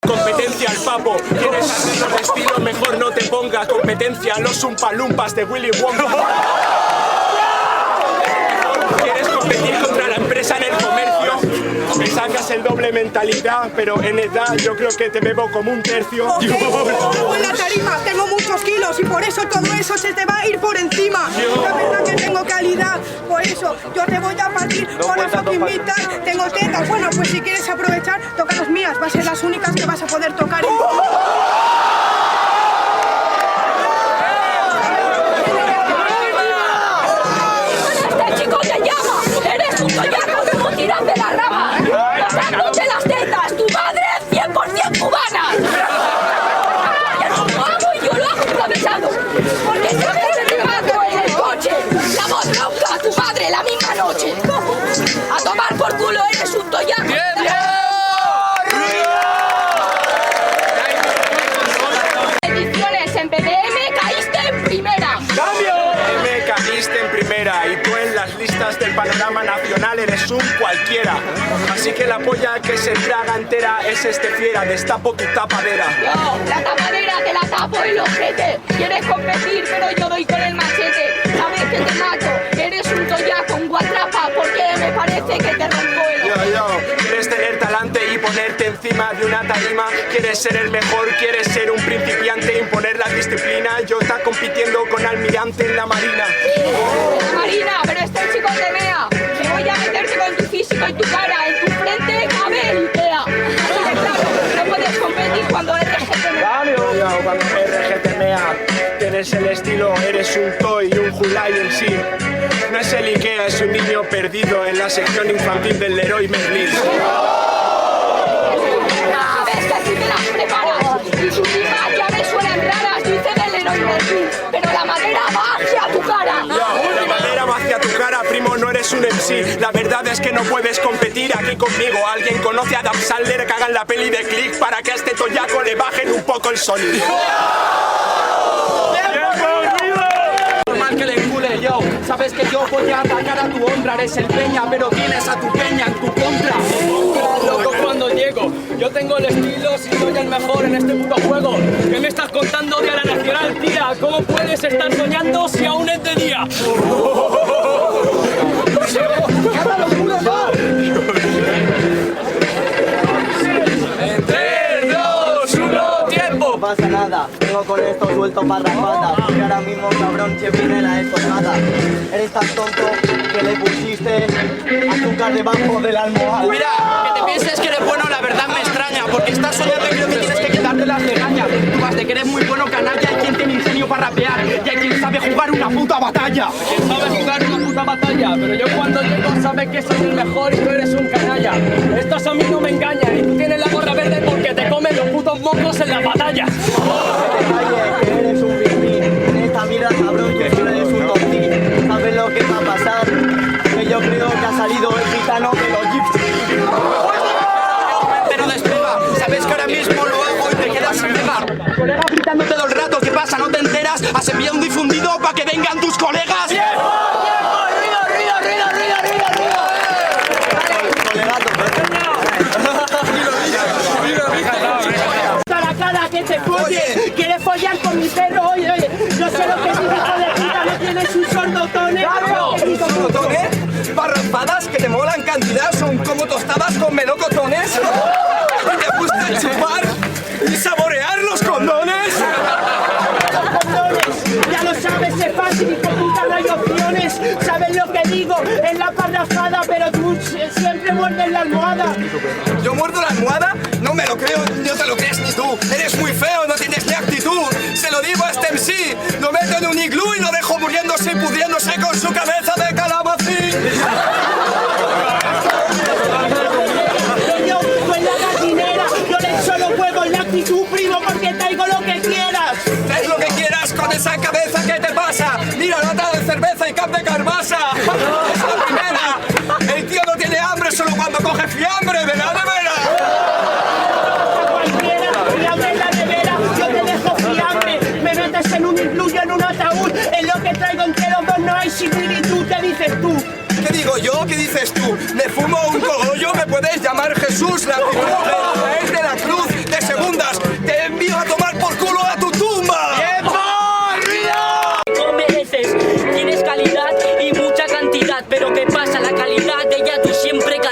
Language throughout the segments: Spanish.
competencia al papo. ¿Quieres hacerlo de estilo? Mejor no te pongas competencia a los Umpalumpas de Willy Wonka. ¿Quieres competir contra la empresa en el comercio? Me sacas el doble mentalidad, pero en edad yo creo que te bebo como un tercio. En la tarima tengo muchos kilos y por eso todo eso se te va a ir por encima. La verdad que tengo calidad, por eso yo te voy a partir por la fucking mitad. Tengo tetas, bueno, pues si quieres aprovechar, toca las mías, va a ser las únicas que vas a poder tocar. ¡Este chico te llama! ¡Eres un toyaco como tiras de la rama! ¡Dándote las tetas! ¡Tu madre es 100% cubana! ¡Ya no lo hago y yo lo hago improvisado! ¡Porque sabes que te mato en el coche! ¡La voz bronca a tu madre la misma noche! ¡A tomar por culo! ¡Eres un toyaco! Ediciones en BDM caíste en primera. ¡Cambio! Me caíste en primera y tú en las listas del panorama nacional eres un cualquiera. Así que la polla que se traga entera es este fiera. Destapo tu tapadera. Yo, la tapadera te la tapo el ojete. Quieres competir, pero yo doy con el machete. Sabes que te mato, eres un toyaco, un guatrapa, porque me parece que te rompo el ojo. ¿Quieres tener talante y ponerte encima de una tarima? ¿Quieres ser el mejor? ¿Quieres ser un principiante? Imponer la disciplina. Yo está compitiendo con almirante en la marina. Marina, pero este chico te mea. Me voy a meterte con tu físico y tu cara. En tu frente cabe el IKEA. Así que claro, no puedes competir cuando RG te mea. Cuando RG te mea. Tienes el estilo, eres un toy y un Julai en sí. No es el Ikea, es un niño perdido en la sección infantil del Leroy Merlin. Ves que tú te las preparas y tus rimas ya me suenan raras. Dice del Leroy Merlin, pero la madera va hacia tu cara. La madera va hacia tu cara, primo, no eres un MC. La verdad es que no puedes competir aquí conmigo. ¿Alguien conoce a Adam Sandler? Que hagan la peli de Click para que a este toyaco le bajen un poco el sonido. Que le encule yo, sabes que yo voy a atacar a tu honra. Eres el peña, pero tienes a tu peña en tu contra. Loco cuando llego, yo tengo el estilo, si soy el mejor en este puto juego. ¿Qué me estás contando de la nacional, tía? ¿Cómo puedes estar soñando si aún es de día? ¡Cada locura va! No pasa nada, tengo con esto suelto parrapatas. Y ahora mismo cabrón se viene la estornada. Eres tan tonto que le pusiste azúcar debajo de la almohada. Mira, que te pienses que eres bueno, la verdad me extraña. Porque estás soñando y creo que tienes que quitarte las legañas. Tú vas de que eres muy bueno canalla. Hay quien tiene ingenio para rapear y hay quien sabe jugar una puta batalla. Quien sabe jugar una puta batalla. Pero yo cuando llego sabes que soy el mejor y tú eres un canalla. Estos a mí no me engañan y tú tienes la gorra verde porque te comen los putos mocos en la batalla. Que eres un pipí, en esta mierda cabrón que tú eres un tontín. ¿Sabes lo que va a pasar? Que yo creo que ha salido el gitano de los gypsies. Pero despega, sabes que ahora mismo lo hago y te quedas sin pegar. Colega gritando todo el rato, ¿qué pasa? ¿No te enteras? Has enviado un difundido para que vengan tus colegas. ¡Tiempo! Que te folle, quieres follar con mi perro, oye, no sé lo que dices, joder, no tienes un sordotone. ¿Sordotones? ¿Barrafadas que te molan cantidad? ¿Son como tostadas con melocotones? ¿Te gusta chupar y saborear los condones? Ya lo sabes, es fácil y por puta no hay opciones. Sabes lo que digo, es la parrafada, pero tú siempre muerdes la almohada. ¿Yo muerdo la almohada? No me lo creo, no te lo crees ni tú. Eres muy feo, no tienes ni actitud. Se lo digo a este MC, lo meto en un iglú y lo dejo muriéndose y pudriéndose con su cabeza de calabacín. Yo en la gallinera, yo le echo los huevos en la actitud, primo, porque traigo lo que quieras. Haz lo que quieras con esa cabeza, ¿qué te pasa? Mira, lata de cerveza y cap de carbasa. Es la primera. El tío no tiene hambre solo cuando coge fiambre de la nevera. Cualquiera, fiambre en la nevera, yo te dejo fiambre. Me metes en un iglú y en un ataúd. En lo que traigo entre los dos no hay similitud, ¿qué dices tú? ¿Qué digo yo? ¿Qué dices tú? Me fumo un cogollo, me puedes llamar Jesús, la actitud es de la cruz, de seguro.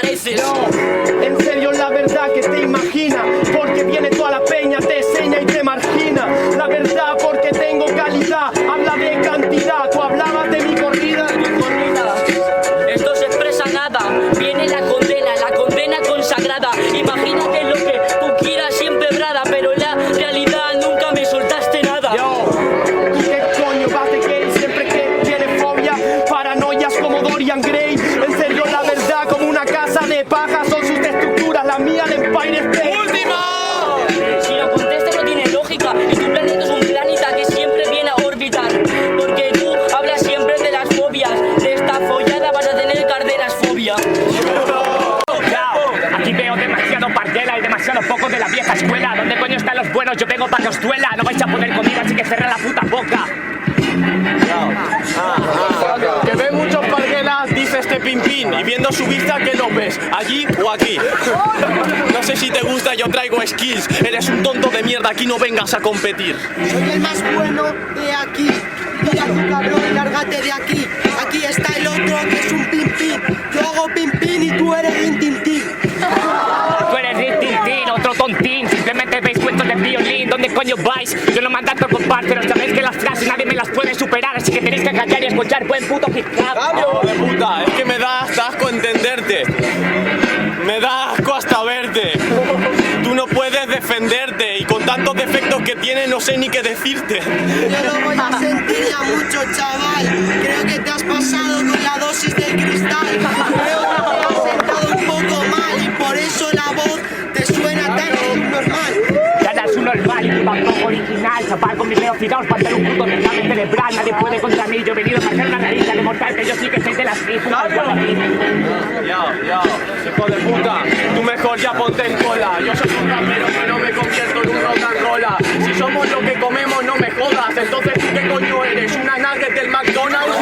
careces. En serio, la verdad que te imagina, porque viene toda la peña, te enseña y te margina. La verdad porque tengo calidad, habla de cantidad, tú hablabas de mi corrida. Esto se expresa nada, viene la condena consagrada. Imagínate lo que tú quieras siempre brada, pero en la realidad nunca me soltaste nada. Yo, ¿tú qué coño vas de gay? Siempre que tienes fobia, paranoias como Dorian Gray. En serio, la verdad como una casa de paja son sus estructuras, la mía el Empire State. ¡Última! Si lo contestas no tiene lógica, y tu planeta es un planeta que siempre viene a orbitar. Porque tú hablas siempre de las fobias, de esta follada vas a tener carderasfobia. Aquí veo demasiado pardela y demasiado poco de la vieja escuela. ¿Dónde coño están los buenos? Yo vengo para que os duela. No vais a poder conmigo, así que cerrad la puta boca. Que ve muchos parguelas, dice este pimpín, y viendo su vista, ¿qué lo ves? ¿Allí o aquí? No sé si te gusta, yo traigo skills. Eres un tonto de mierda, aquí no vengas a competir. Soy el más bueno de aquí. Mira tu cabrón y lárgate de aquí. Aquí está el otro que es un pimpín. Yo hago pimpín y tú eres rintintín. Tú eres Rintintín, otro tontín. Simplemente veis cuentos de violín. ¿Dónde coño vais? Yo no mando a ocupar, pero sabéis que las frases nadie me las puede superar. Así que tenéis que callar y escuchar buen puto hip hop. ¡Hijo de puta! Es que me da hasta asco entenderte. Me da asco hasta verte. Tú no puedes defenderte y con tantos defectos que tienes no sé ni qué decirte. Yo no voy a sentir ya mucho, chaval. Creo que te has pasado con la dosis del cristal. Creo que te has sentado un poco mal y por eso la voz te suena tan normal. Ya eres un normal y tú tampoco original. Chapar con mis velocidad os falta un puto derrame cerebral. Nadie puede contra mí. Yo he venido a hacer una nariz de mortal que yo sí que soy de las mismas. Ya, hijo de puta, tú mejor ya ponte en cola. Yo soy un rapero que no me convierto en un rock and rolla. Si somos lo que comemos no me jodas. Entonces tú qué coño eres, una nugget del McDonald's.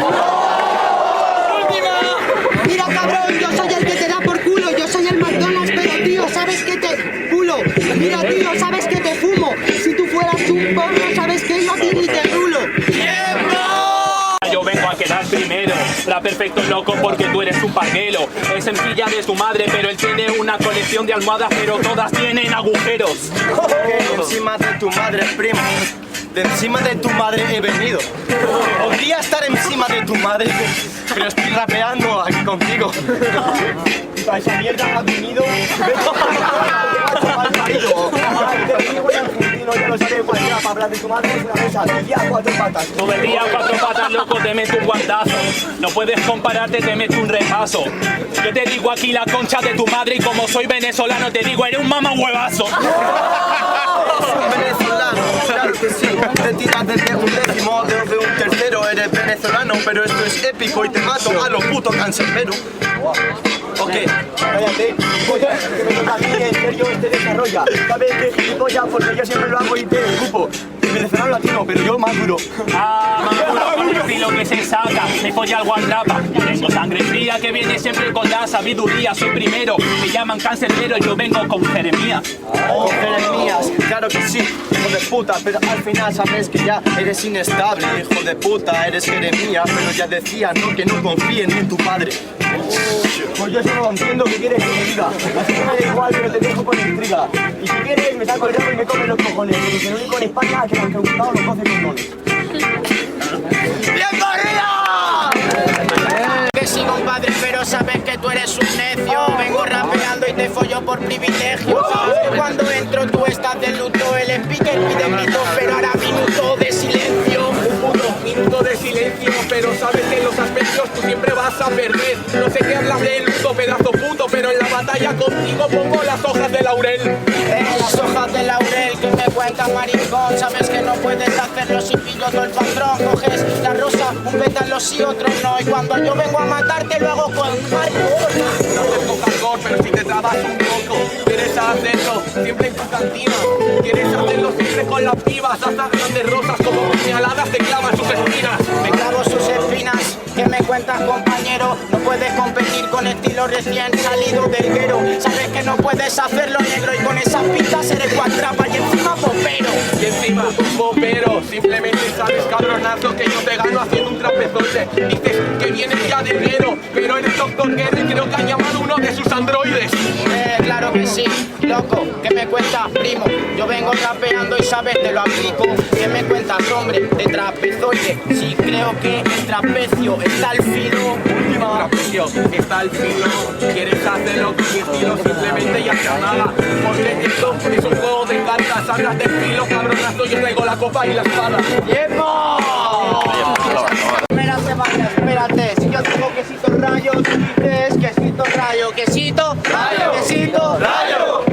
Mira, cabrón, yo soy el que te da por culo. Yo soy el McDonald's, pero tío, ¿sabes que te culo? Mira, tío, ¿sabes que te fumo? Si tú fueras un porro, ¿sabes que yo a ti ni te rulo? Yo vengo a quedar primero, la perfecto loco porque tú eres un parguelo. Es sencilla de su madre, pero él tiene una colección de almohadas, pero todas tienen agujeros. Encima de tu madre, primo. De encima de tu madre he venido. Podría estar encima de tu madre, pero estoy rapeando aquí contigo. Para esa mierda has venido. Ya lo sabes, cualquiera para hablar de tu madre es una mesa de día a 4 patas. Todo el día 4 patas, loco, te meto un guantazo. No puedes compararte, te meto un repaso. Yo te digo aquí la concha de tu madre y como soy venezolano te digo, eres un mamahuevazo. Venezolano, claro que sí. Te tiras desde un décimo, desde un tercero. Eres venezolano, pero esto es épico y te mato a lo puto cancerbero. Ok, cállate. Oye, que me toca a mí, en serio, este desarrolla. ¿Sabes qué gilipollas? Porque yo siempre lo hago y te escupo. Venezolano latino, pero yo maduro. Maduro con el estilo que se saca, me folla al guandrapa. Tengo sangre fría que viene siempre con la sabiduría. Soy primero, me llaman cancerbero, yo vengo con Jeremías. Con Jeremías, claro que sí, hijo de puta, pero al final sabes que ya eres inestable, hijo de puta, eres Jeremías, pero ya decía, ¿no? Que no confíen en tu padre. Pues yo eso no entiendo, ¿qué quieres que me diga? Así que me da igual, pero te dejo con intriga. Y si quieres, me saco el rabo y me come los cojones, porque el único en España que me han preguntado los 12 condones. ¡Bien corrida! Que sí, compadre, pero sabes que tú eres un necio. Vengo rapeando y te follo por privilegio. Sabes que cuando entro tú estás de luto. El speaker pide grito, pero ahora minuto de silencio. Minuto de silencio, pero sabes que en los aspectos tú siempre vas a perder. No sé qué hablas de luto, pedazo puto, pero en la batalla contigo pongo las hojas de laurel. Las hojas de laurel que me cuentas, maricón. Sabes que no puedes hacerlo si pillo todo el patrón. Coges la rosa, un pétalo sí, otro no. Y cuando yo vengo a matarte lo hago con hardcore. No haces con hardcore, pero si te trabas un poco. Quieres hacerlo siempre en tu cantina. Quieres hacerlo siempre con las pibas. Hasta grandes rosas como puñaladas te clavan sus espinas. Me clavo sus espinas. ¿Qué me cuentas, compañero? No puedes competir con estilo recién salido del guero. Sabes que no puedes hacerlo negro y con esas pintas eres guatrapa y encima popero. Y encima un popero. Simplemente sabes, cabronazo, que yo te gano haciendo un trapezote. Dices que vienes ya de enero, pero eres doctor Guerra y creo lo que han llamado uno de sus androides. Claro que sí, loco, ¿qué me cuentas, primo? Yo vengo rapeando y sabes, te lo aplico. ¿Qué me cuentas, hombre? De trapezoide. Sí, creo que el trapecio está al filo. Último trapecio, está al filo. ¿Quieres hacerlo con mi estilo? Simplemente ya hacer nada. Porque esto es un juego de cartas. Hablas de filo, cabronazo, yo traigo la copa y la espada. ¡Tiempo! Espérate, si yo digo quesito rayo, tú dices quesito rayo, quesito rayo, quesito rayo.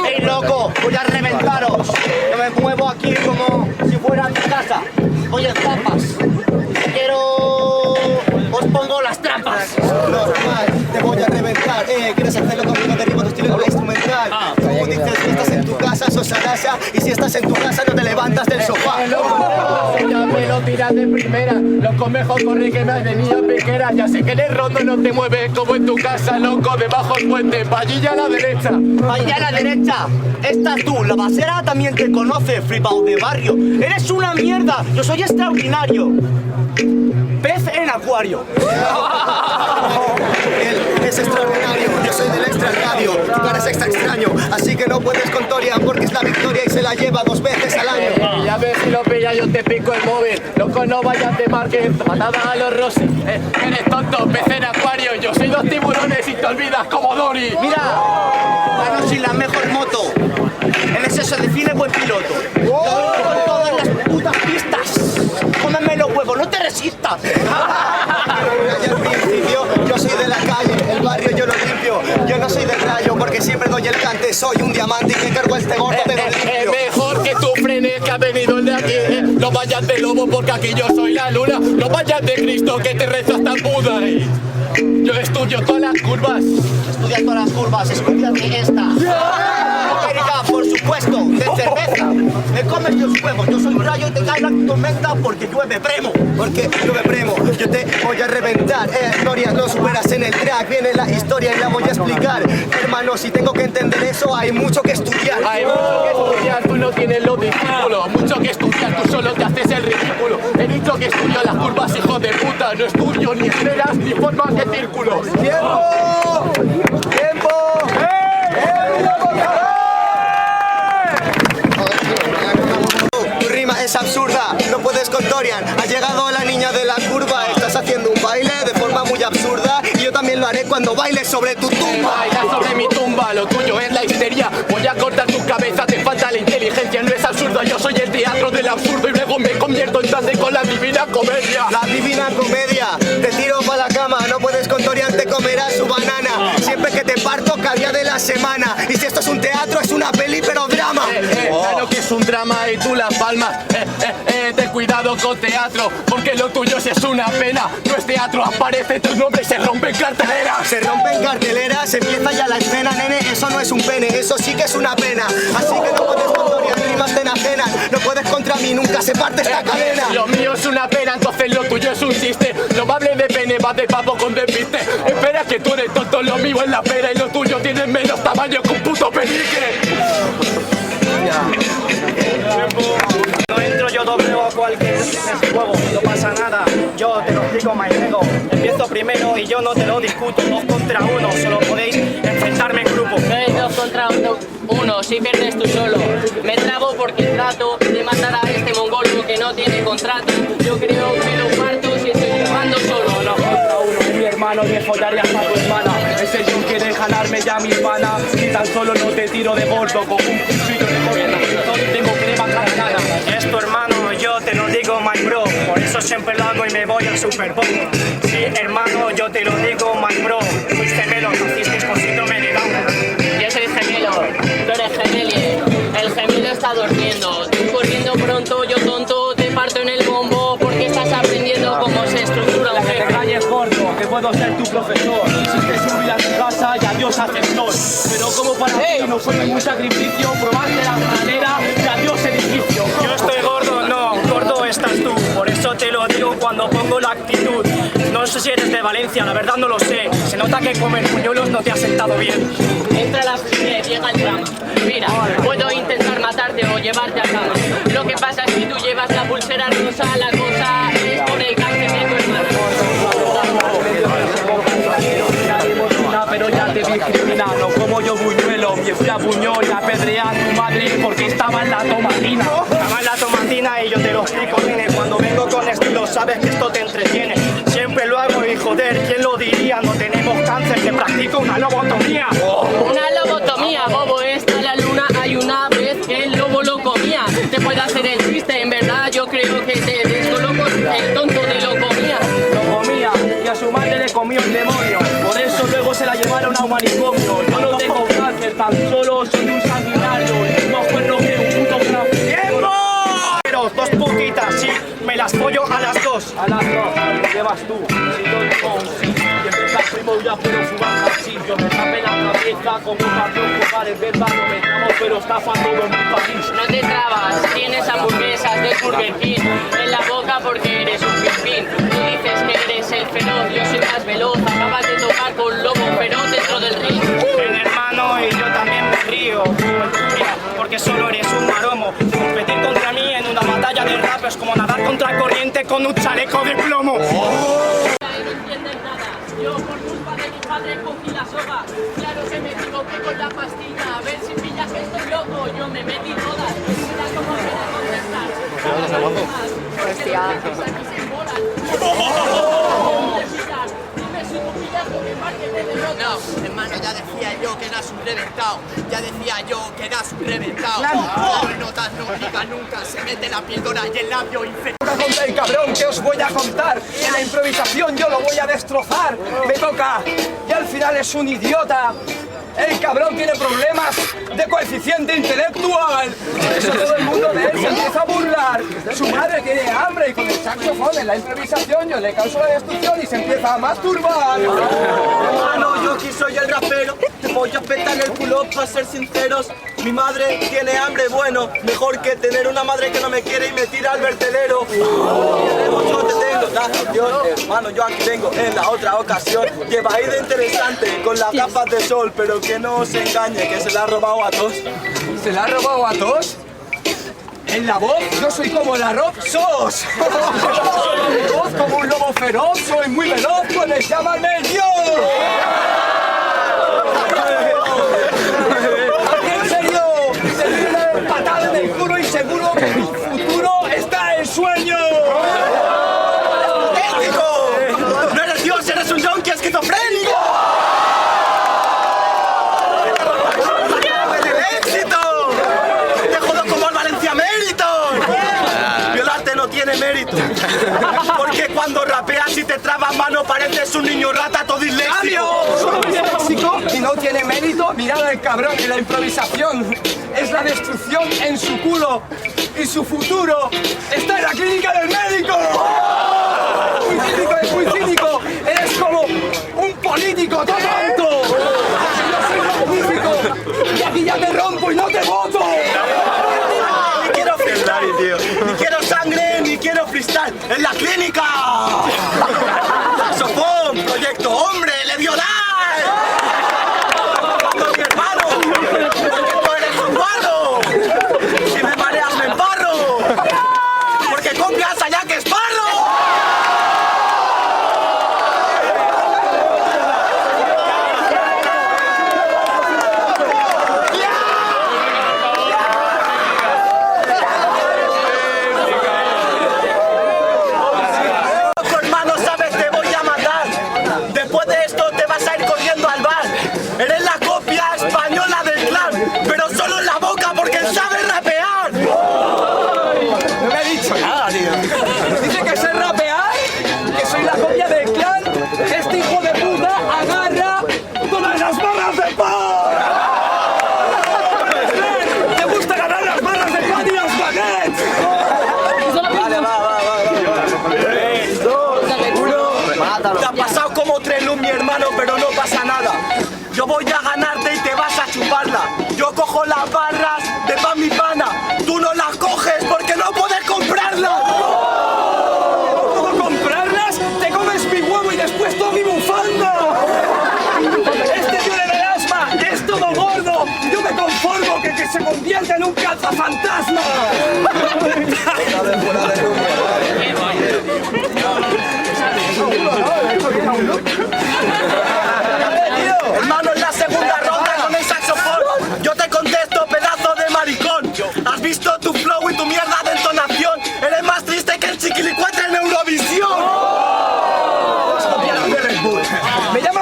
¡Ey, loco! Voy a reventaros. Yo me muevo aquí como si fuera mi casa. Oye, papas, quiero... os pongo las trampas. Normal, te voy a reventar. ¿Quieres hacerlo conmigo? Derribo tu estilo instrumental. Tú dices que estás en tu casa, sos Sarasa. Y si estás en tu casa, no te levantas del sofá. Ya me lo tiras de primera. Loco, mejor corre que me has venido piquera. Ya sé que en el rondo no te mueves como en tu casa, loco. Debajo el puente, vallilla a la derecha. Allá a la derecha, estás tú, la basera también te conoce, flipao de barrio. Eres una mierda, yo soy extraordinario. Pez en acuario. Él es extraordinario, yo soy del extra radio. Tu cara es extra extraño, así que no puedes con Torian porque es la victoria y se la lleva 2 veces al año. Ya ves si lo pilla, yo te pico el móvil. Loco, no vayas de market, patada a los Rossi. Eres tonto, pez en acuario. Yo soy 2 tiburones y te olvidas como Dory. Mira, bueno, sin la mejor moto. En ese se define buen piloto. Con todas las putas pistas. Cómeme los huevos, no te resistas. Al principio, yo soy de la calle, el barrio yo lo limpio. Yo no soy del rayo porque siempre doy el cante. Soy un diamante y que cargo este gordo pero limpio. Mejor que tú frenes que ha venido el de aquí. No vayas de lobo porque aquí yo soy la luna. No vayas de Cristo que te reza hasta Buda. Yo estudio todas las curvas. Estudias todas las curvas, estudiate esta. América, por supuesto, de cerveza. Me comes los huevos, yo soy un rayo y te cae la tormenta porque llueve premo. Porque llueve premo, yo te voy a reventar. Historias no superas en el track. Viene la historia y la voy a explicar. Hermano, si tengo que entender eso, hay mucho que estudiar. Hay mucho que estudiar, tú no tienes los discípulos. Mucho que estudiar, tú solo te haces el ridículo. He dicho que estudio las curvas, hijo de puta. No estudio ni esferas ni formas de círculos. ¡Tiempo! ¡Tiempo! Tu rima es absurda, no puedes con Torian. Ha llegado la niña de la curva. Estás haciendo un baile de forma muy absurda y yo también lo haré cuando baile sobre tu tumba. Baila sobre mi tumba, lo tuyo es la histeria. Voy a cortar tu cabeza, te falta la inteligencia. No es absurdo, yo soy el teatro del absurdo y luego me convierto en tarde con la divina comedia. La divina comedia, te tiro para la cama. No puedes con Torian, te comerás su banana. Siempre que te parto, cada día de la semana. Y si esto es un teatro, es una peli pero drama. Claro que es un drama y tú las palmas. Ten cuidado con teatro, porque lo tuyo sí es una pena. No es teatro, aparece tus nombres, se rompen carteleras. Se rompen carteleras, empieza ya la escena, nene. Eso no es un pene, eso sí que es una pena. Así que no puedes con Torian, rimas te enajenan. No puedes contra mí, nunca se parte esta cadena. Lo mío es una pena, entonces lo tuyo es un chiste. Lo amable de pene va de papo con despiste. Espera que tú eres tonto, lo mío es la pera y lo tuyo tiene menos tamaño que un puto penique. No entro, yo dobleo a cualquier en ese juego, no pasa nada, yo te lo explico, my nego. Empiezo primero y yo no te lo discuto. 2 contra 1, solo podéis enfrentarme en grupo. No es 2 contra 1, si pierdes tú solo. Me trago porque trato de matar a este mongolo que no tiene contrato. Yo creo que lo parto si estoy jugando solo. No, 2 contra 1, es mi hermano y me follaría a tu hermana. Ese Jun quiere jalarme ya mis panas. Si tan solo no te tiro de gordo con un cuchillo de corriente, tengo crema cargada. Es tu hermano, yo te lo digo, my bro. Por eso siempre lo hago y me voy al Super Bowl. Sí, hermano, yo te lo digo, my bro. Fuiste gemelo, naciste con síndrome de Down. Yo soy gemelo, tú eres gemelie. El gemelo está durmiendo. Tú corriendo pronto, yo tonto, te parto en el bombo porque estás aprendiendo cómo se estructura un jefe. Calles gordo, que puedo ser tu profesor. Si te subir a tu casa y adiós aceptor. Pero como para ti no fue ningún sacrificio, probaste la manera de adiós edificio. Yo estoy gordo, no, gordo estás tú. Por eso te lo digo cuando pongo la actitud. No sé si eres de Valencia, la verdad no lo sé. Se nota que comer puñuelos no te ha sentado bien. Entra la fiebre, llega el drama. Mira, puedo intentar matarte o llevarte a cama. Lo que pasa es que tú llevas la pulsera rosa, la cosa es por el cáncer de tu hermano. apuñó y apedreé a tu madre porque estaba en la tomatina. Estaba en la tomatina y yo te lo explico, nene. Cuando vengo con estilo sabes que esto te entretiene. Siempre lo hago y joder, ¿quién lo diría? No tenemos cáncer, te practico una lobotomía. Una lobotomía, bobo, esta la luna hay una vez que el lobo lo comía. Te puede hacer el chiste, en verdad yo creo que te descoloco, el tonto de lo comía. Lo comía y a su madre le comió el demonio. Por eso luego se la llevaron a un manicomio. Yo no tengo cáncer, tan solo soy un sanguinario. Y más cuerno que un puto gran... ¡Tiempo! Pero dos putitas, sí, me las pollo a las dos. A las dos, ¿qué llevas tú? Si yo tengo un sí, que empezar primo ya puedo fumar así. Yo me tapé la cabeza como un patrón jugar, es verdad, no me tramo, pero estafa todo mi país. No te trabas, tienes hamburguesas de Burger King en la boca porque eres un pipín. Tú dices que eres el feroz, yo soy más veloz. Acabas de tocar con lobo feroz dentro del ring. El hermano y yo también me río, porque solo eres un maromo. Competir contra mí en una batalla de rap es como nadar contra corriente con un chaleco de plomo. No entiendes nada, yo por culpa de mi padre cogí la soga. Claro que me equivoqué con la pastilla, a ver si pillas que estoy loco. Yo me metí todas, mira cómo quiere contestar. Hostia. Aquí se embolan. Dime si tú pillas lo que parte de derrota. No, hermano, ya decía yo que eras un reventado. Ya decía yo que eras un reventado. No notas, no diga nunca. Se mete la píldora y el labio inferior. Contra el cabrón que os voy a contar. En la improvisación yo lo voy a destrozar. Me toca. Y al final es un idiota. El cabrón tiene problemas de coeficiente intelectual. Por eso todo el mundo de él se empieza a burlar. Su madre tiene hambre y con el saxofón en la improvisación yo le causo la destrucción y se empieza a masturbar. Hermano, yo aquí soy el rapero. Te voy a petar el culo para ser sinceros. Mi madre tiene hambre, bueno, mejor que tener una madre que no me quiere y me tira al vertedero. Yo te tengo la canción, hermano, yo aquí vengo en la otra ocasión. Lleva ahí de interesante con las gafas de sol, pero que no se engañe, que se la ha robado a todos. ¿Se la ha robado a todos? En la voz yo soy como la rock sos. Soy mi voz como un lobo feroz, soy muy veloz, puedes llamarme Dios. En serio, te doy una patada en el culo y seguro que tu futuro está en sueño. ¡Ético! ¡No eres Dios, eres un yonki esquizofrénico! Tiene mérito, porque cuando rapeas y te trabas mano pareces un niño rata todo disléxico. Soy disléxico y no tiene mérito. Mirad al cabrón en la improvisación. Es la destrucción en su culo y su futuro está en la clínica del médico. Muy cínico, es muy cínico. Eres como un político todo tonto. Yo soy un músico y aquí ya te rompo y no te voto. Ni quiero freestyle, tío. Ni quiero sangre, ni quiero freestyle. ¡En la clínica! Saxofón, proyecto hombre, le dio like. Con mi hermano, tú eres un guardo. Si me mareas me embarro. Porque copias allá que Esparro. Yo voy a ganarte y te vas a chuparla. Yo cojo las barras de pan mi pana. Tú no las coges porque no puedes comprarlas. ¿No puedo comprarlas? Te comes mi huevo y después toda mi bufanda. Este tiene de asma, es todo gordo. Yo me conformo que se convierta en un cazafantasma. Hermano, en la segunda ronda con el saxofón yo te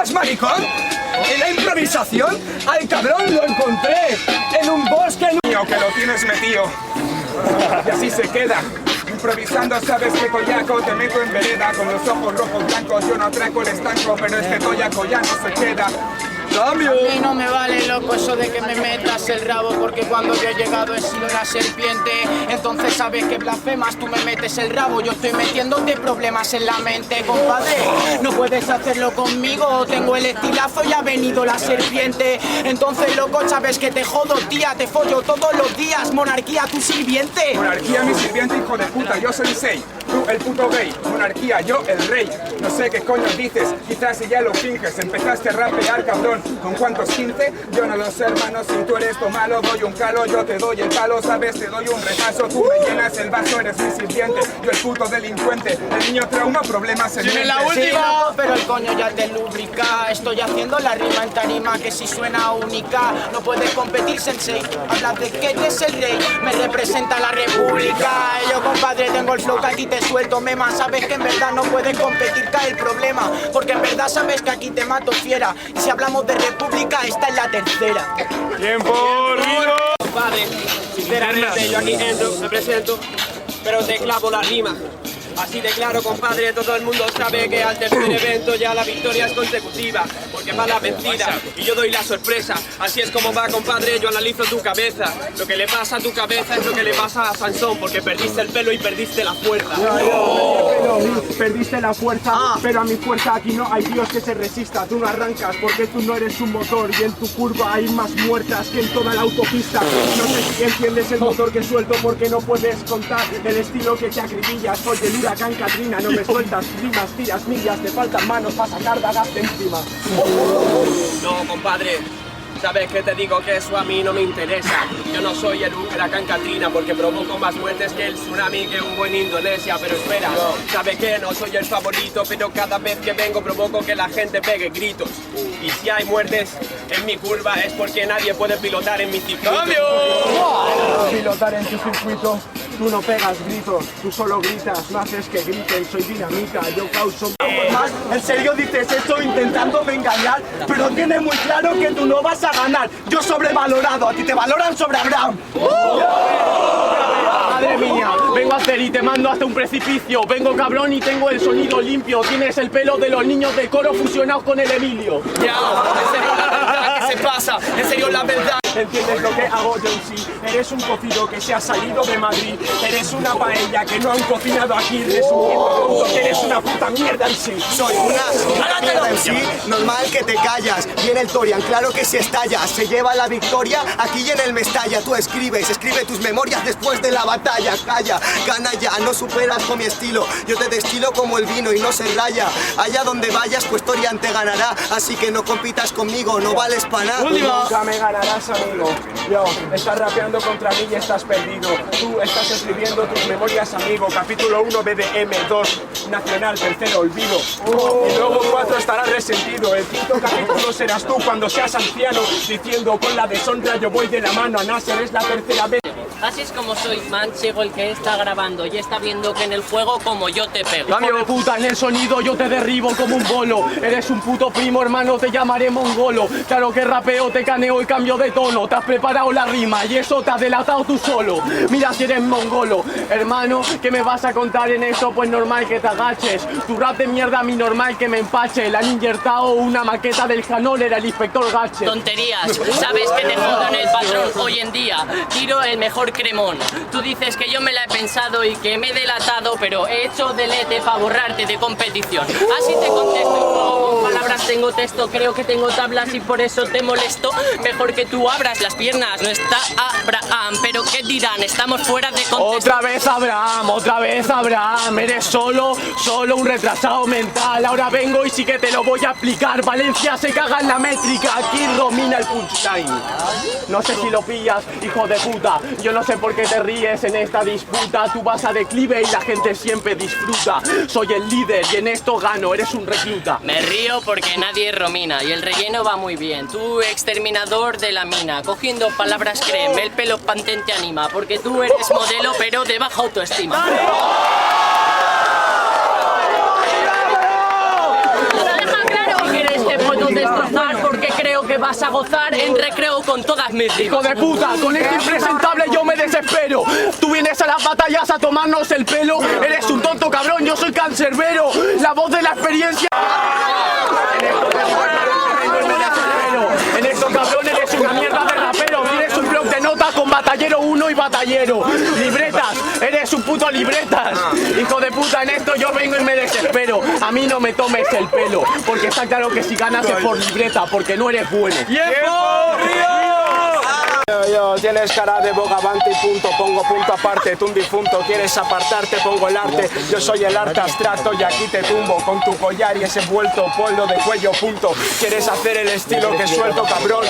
¿Estás maricón? ¿En la improvisación? ¡Al cabrón lo encontré! ¡En un bosque! Que lo tienes metido. Y así se queda. Improvisando, sabes que collaco, te meto en vereda. Con los ojos rojos blancos, yo no atraco el estanco, pero este toyaco ya no se queda. ¡Cambio! A mí no me vale, loco, eso de que me metas el rabo, porque cuando yo he llegado he sido una serpiente. Entonces sabes que blasfemas, tú me metes el rabo, yo estoy metiéndote problemas en la mente, compadre. No puedes hacerlo conmigo, tengo el estilazo y ha venido la serpiente. Entonces, loco, sabes que te jodo, tía, te follo todos los días. Monarquía, tu sirviente. Monarquía, mi sirviente, hijo de puta, yo soy Sei. Tú, el puto gay. Monarquía, yo, el rey. No sé qué coño dices, quizás si ya lo finges. Empezaste a rapear, cabrón. ¿Con cuántos 15? Yo no lo sé, hermano, si tú eres tu malo, doy un calo, yo te doy el palo, sabes, te doy un repaso, tú me llenas el vaso, eres mi sirviente, yo el puto delincuente, el niño trauma, problemas en mente. La última. Sí, loco, pero el coño ya te lubrica, estoy haciendo la rima en tarima que si suena única, no puedes competir, sensei, hablas de que eres el rey, me representa la república, yo compadre tengo el flow que aquí te suelto, mema, sabes que en verdad no puedes competir, cae el problema, porque en verdad sabes que aquí te mato fiera, y si hablamos de república, esta es la tercera. ¡Tiempo, Rigo! Compadre, sinceramente yo aquí entro, me presento, pero te clavo la rima. Así de claro, compadre, todo el mundo sabe que al tercer evento ya la victoria es consecutiva, porque va la vencida y yo doy la sorpresa. Así es como va, compadre, yo analizo tu cabeza. Lo que le pasa a tu cabeza es lo que le pasa a Sansón, porque perdiste el pelo y perdiste la fuerza. Perdiste la fuerza, pero a mi fuerza aquí no hay Dios que se resista. Tú no arrancas porque tú no eres un motor y en tu curva hay más muertas que en toda la autopista. No sé si entiendes el motor que suelto porque no puedes contar el estilo que te acribilla. Soy el huracán Katrina, no me sueltas rimas, tiras millas, te faltan manos para sacar dagas de encima. No, compadre. Sabes que te digo que eso a mí no me interesa. Yo no soy el huracán Katrina porque provoco más muertes que el tsunami que hubo en Indonesia. Pero espera, sabes que no soy el favorito, pero cada vez que vengo provoco que la gente pegue gritos. Y si hay muertes en mi curva es porque nadie puede pilotar en mi circuito. ¡Cambio! Pilotar en tu circuito, tú no pegas gritos, tú solo gritas, no haces que griten, soy dinamita, yo causo... ¿En serio dices eso intentándome engañar? Pero tienes muy claro que tú no vas a ganar. Yo sobrevalorado, a ti te valoran sobre Abraham. Madre mía, vengo a hacer y te mando hasta un precipicio. Vengo cabrón y tengo el sonido limpio. Tienes el pelo de los niños del coro fusionados con el Emilio. Ya, en serio la verdad que se pasa, en serio la verdad. ¿Entiendes lo que hago yo en sí? Eres un cocido que se ha salido de Madrid. Eres una paella que no han cocinado aquí. Resumiendo, que eres una puta mierda en sí. Soy una mierda en sí, normal que te callas. Viene el Torian, claro que si estallas. Se lleva la victoria aquí y en el Mestalla. Tú escribe tus memorias después de la batalla. Calla, gana ya, no superas con mi estilo. Yo te destilo como el vino y no se raya. Allá donde vayas, pues Torian te ganará. Así que no compitas conmigo, no vales para nada. Nunca me ganarás, amigo. Yo, estás rapeando contra mí y estás perdido. Tú estás escribiendo tus memorias, amigo. Capítulo 1, BDM, 2, Nacional, tercero, olvido. Y luego 4 estarás resentido. El quinto capítulo serás tú cuando seas anciano, diciendo con la deshonra yo voy de la mano a Nasser. Es la tercera vez. Así es como soy, manchego el que está grabando y está viendo que en el juego como yo te pego. Hijo de puta, en el sonido yo te derribo como un bolo. Eres un puto primo, hermano, te llamaré mongolo. Claro que rapeo, te caneo y cambio de tono. Te has preparado la rima y eso te has delatado tú solo. Mira si eres mongolo, hermano, ¿qué me vas a contar en eso? Pues normal que te agaches. Tu rap de mierda a mí normal que me empache. Le han inyectado una maqueta del canol, era el inspector Gache. Tonterías, sabes que te jodo en el patrón hoy en día. Tiro el mejor cremón. Tú dices que yo me la he pensado y que me he delatado, pero he hecho delete para borrarte de competición. Así te contesto y juego con palabras, tengo texto, creo que tengo tablas y por eso te molesto. Mejor que tú abras las piernas, no está Abraham, pero ¿qué dirán? Estamos fuera de contexto. Otra vez Abraham, eres solo un retrasado mental. Ahora vengo y sí que te lo voy a explicar. Valencia se caga en la métrica, aquí domina el punchline. No sé si lo pillas, hijo de puta. Yo no sé por qué te ríes en esta disputa. Tú vas a declive y la gente siempre disfruta. Soy el líder y en esto gano, eres un recluta. Me río porque nadie romina y el relleno va muy bien. Tú, exterminador de la mina, cogiendo palabras créeme, el pelo pantén te anima, porque tú eres modelo pero de baja autoestima. Deja claro que eres te puedo que vas a gozar en recreo con todas mis Hijo rimas. de puta, con este impresentable yo me desespero. Tú vienes a las batallas a tomarnos el pelo. Eres un tonto cabrón, yo soy cancerbero. La voz de la experiencia. En esto cabrón eres una mierda de rapero. Tienes un blog de notas con batallero 1 y batallero. Libretas, eres un puto libretas. Hijo de puta, en esto yo vengo y me desespero. A mí no me tomes el pelo, porque está claro que si ganas es por libreta, porque no eres bueno. Yo, tienes cara de bogavante y punto, pongo punto aparte, tú un difunto, quieres apartarte, pongo el arte, yo soy el arte abstracto y aquí te tumbo, con tu collar y ese vuelto polo de cuello punto, quieres hacer el estilo que suelto cabrón,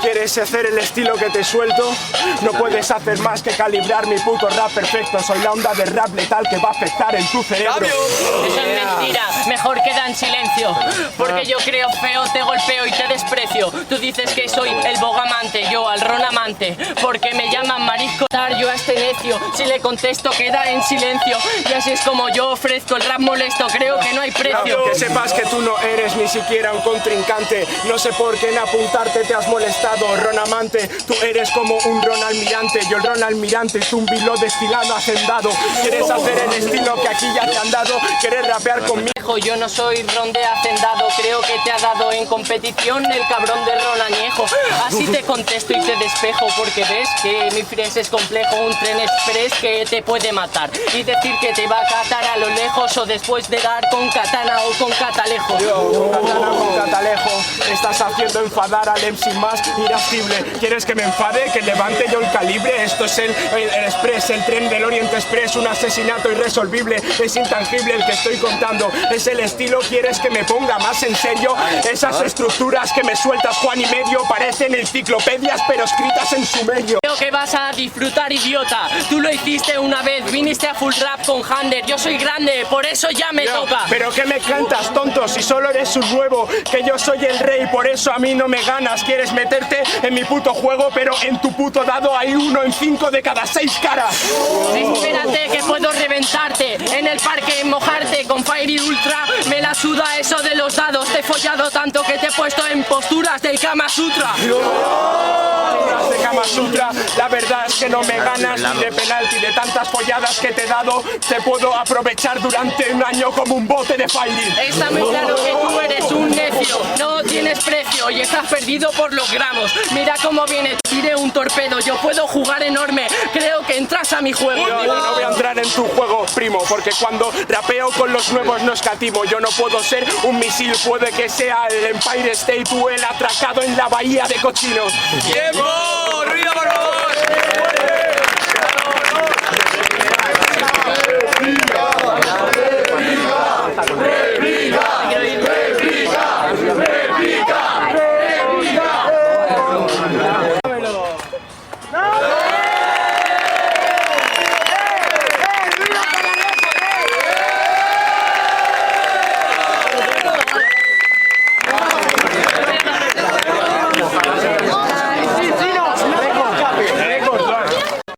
quieres hacer el estilo que te suelto, no puedes hacer más que calibrar mi puto rap perfecto, soy la onda de rap letal que va a afectar en tu cerebro. Eso es mentira, mejor queda en silencio. Porque yo creo feo, te golpeo y te desprecio. Tú dices que soy el bogamante, yo al ron amante. Porque me llaman marisco, yo a este necio. Si le contesto queda en silencio. Y así es como yo ofrezco el rap molesto, creo que no hay precio. Que sepas que tú no eres ni siquiera un contrincante, no sé por qué en apuntarte te has molestado, ron amante. Tú eres como un ron almirante, yo el ron almirante, tú un vilo destilado hacendado. Quieres hacer el estilo que aquí ya te han dado, quieres rapear conmigo. Yo no soy ron de hacendado, creo que te ha dado en competición el cabrón de ron añejo. Así te contesto y te despejo, porque ves que mi fres es complejo, un tren express que te puede matar y decir que te va a catar a lo lejos o después de dar con katana o con catalejo. Con katana, con catalejo, estás haciendo enfadar al MC más irascible. ¿Quieres que me enfade? Que levante yo el calibre. Esto es el Express, el tren del Oriente Express, un asesinato irresolvible, es intangible el que estoy contando. Es el estilo, ¿quieres que me ponga más en serio? Esas estructuras que me sueltas Juan y medio parecen enciclopedias pero escritas en sumerio. Creo que vas a disfrutar, idiota. Tú lo hiciste una vez, viniste a full rap con Hander. Yo soy grande, por eso ya me toca. Pero ¿qué me cantas, tonto? Si solo eres un nuevo, que yo soy el rey, por eso a mí no me ganas. Quieres meterte en mi puto juego, pero en tu puto dado hay 1 en 5 de cada 6 caras. Espérate que puedo reventarte en el parque, mojarte con Fire y Ultra. Me la suda eso de los dados. Te he follado tanto que te he puesto en posturas del Kama Sutra. De Kama Sutra, la verdad es que no me ganas ni de penalti. De tantas folladas que te he dado, te puedo aprovechar durante un año como un bote de fighting. Está muy claro que tú eres un necio, no tienes precio y estás perdido por los gramos. Mira cómo viene, tiré un torpedo, yo puedo jugar enorme, creo que entras a mi juego. Yo no voy a entrar en tu juego, primo, porque cuando rapeo con los nuevos no escatimo. Yo no puedo ser un misil, puede que sea el Empire State o el atracado en la bahía de cochinos. ¡Tiempo! ¡Ruido, por favor!